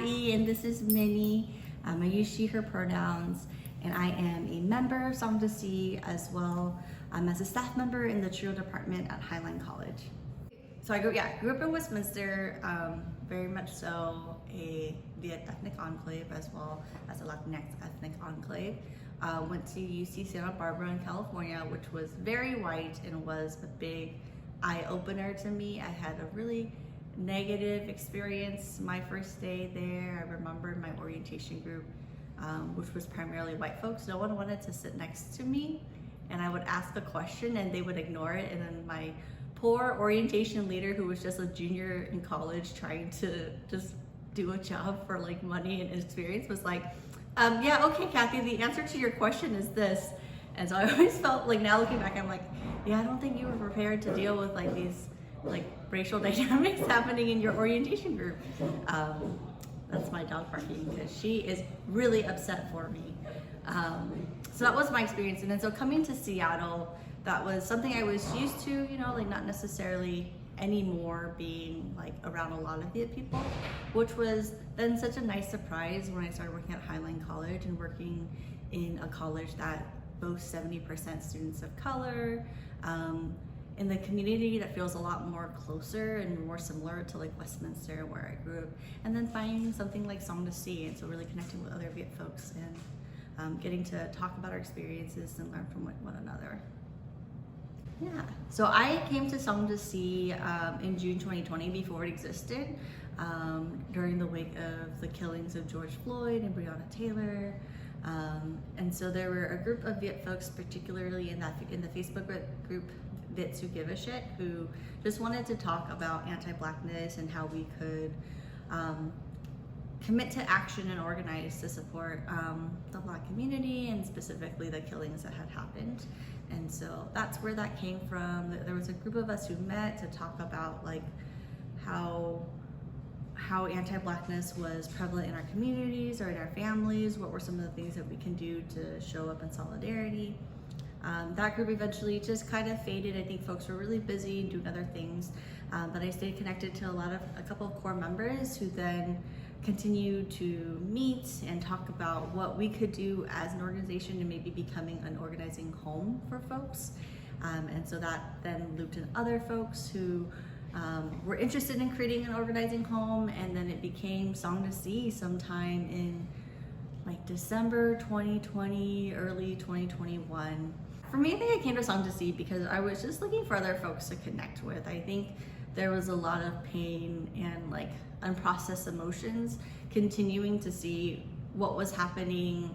Kathy, and this is Minnie. I use she, her pronouns, and I am a member of Song to See as well as a staff member in the Trio department at Highline College. So I grew up in Westminster, very much so a Viet ethnic enclave as well as a Latinx ethnic enclave. Went to UC Santa Barbara in California, which was very white and was a big eye-opener to me. I had a really negative experience my first day there. I remember in my orientation group, which was primarily white folks, no one wanted to sit next to me, and I would ask a question and they would ignore it, and then my poor orientation leader, who was just a junior in college trying to just do a job for like money and experience, was like, yeah, okay, Kathy, the answer to your question is this. And so I always felt like, now looking back, I'm like, yeah, I don't think you were prepared to deal with like these like racial dynamics happening in your orientation group. That's my dog barking because she is really upset for me. So that was my experience. And then so coming to Seattle, that was something I was used to, you know, like not necessarily anymore being like around a lot of Viet people, which was then such a nice surprise when I started working at Highline College and working in a college that boasts 70% students of color, in the community that feels a lot more closer and more similar to like Westminster where I grew up, and then finding something like Song to See, and so really connecting with other Viet folks and getting to talk about our experiences and learn from one another. Yeah, so I came to Song to See in June 2020 before it existed, during the wake of the killings of George Floyd and Breonna Taylor. And so there were a group of Viet folks, particularly in the Facebook group Viets Who Give a Shit, who just wanted to talk about anti-Blackness and how we could commit to action and organize to support the Black community and specifically the killings that had happened. And so that's where that came from. There was a group of us who met to talk about like how anti-Blackness was prevalent in our communities or in our families. What were some of the things that we can do to show up in solidarity? That group eventually just kind of faded. I think folks were really busy doing other things, but I stayed connected to a couple of core members who then continued to meet and talk about what we could do as an organization and maybe becoming an organizing home for folks. And so that then looped in other folks who were interested in creating an organizing home, and then it became Song to See sometime in like December 2020, early 2021. For me, I think I came to Song to See because I was just looking for other folks to connect with. I think there was a lot of pain and like unprocessed emotions continuing to see what was happening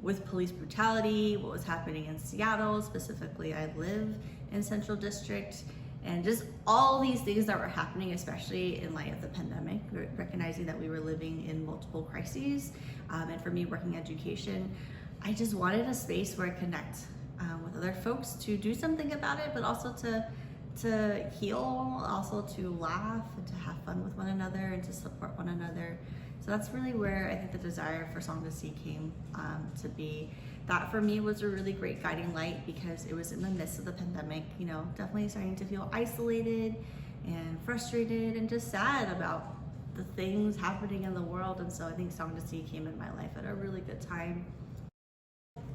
with police brutality, what was happening in Seattle. Specifically, I live in Central District, and just all these things that were happening, especially in light of the pandemic, recognizing that we were living in multiple crises. And for me, working education, I just wanted a space where I connect with other folks to do something about it, but also to heal, also to laugh and to have fun with one another and to support one another. So that's really where I think the desire for Song to See came to be. That for me was a really great guiding light because it was in the midst of the pandemic, you know, definitely starting to feel isolated and frustrated and just sad about the things happening in the world. And so I think Song to See came in my life at a really good time.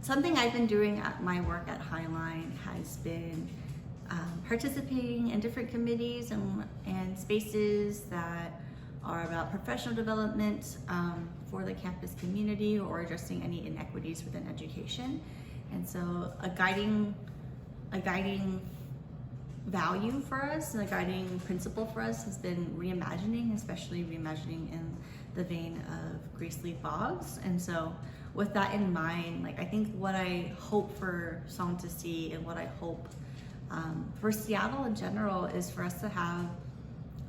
Something I've been doing at my work at Highline has been participating in different committees and spaces that are about professional development for the campus community or addressing any inequities within education. And so a guiding value for us and a guiding principle for us has been reimagining, especially reimagining in the vein of Grace Lee Boggs. And so with that in mind, like I think what I hope for Song to See and what I hope for Seattle in general is for us to have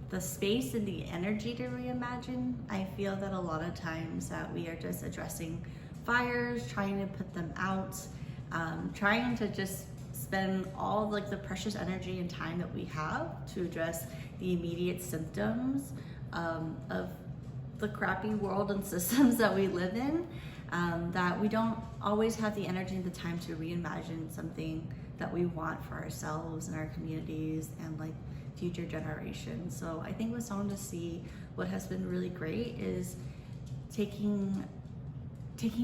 the space and the energy to reimagine. I feel that a lot of times that we are just addressing fires, trying to put them out, trying to just spend all like the precious energy and time that we have to address the immediate symptoms of the crappy world and systems that we live in, that we don't always have the energy and the time to reimagine something that we want for ourselves and our communities and like future generations. So I think with Song to See, what has been really great is taking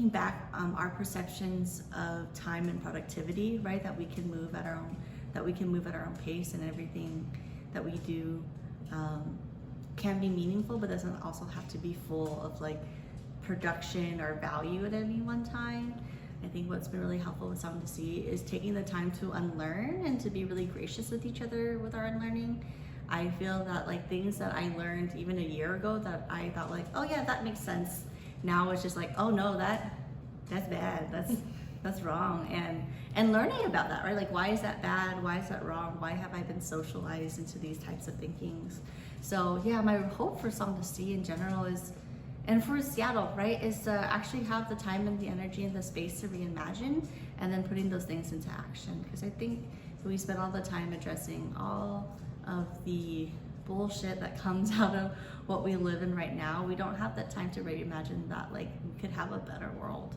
back our perceptions of time and productivity, right? That we can move at our own pace, and everything that we do can be meaningful, but doesn't also have to be full of like production or value at any one time. I think what's been really helpful with Someone to See is taking the time to unlearn and to be really gracious with each other with our unlearning. I feel that like things that I learned even a year ago that I thought like, oh yeah, that makes sense. Now it's just like, oh no, that's bad. That's wrong. And learning about that, right? Like, why is that bad? Why is that wrong? Why have I been socialized into these types of thinkings? So yeah, my hope for Someone to See in general is, and for Seattle, right, is to actually have the time and the energy and the space to reimagine, and then putting those things into action. Because I think we spend all the time addressing all of the bullshit that comes out of what we live in right now. We don't have that time to reimagine that like we could have a better world.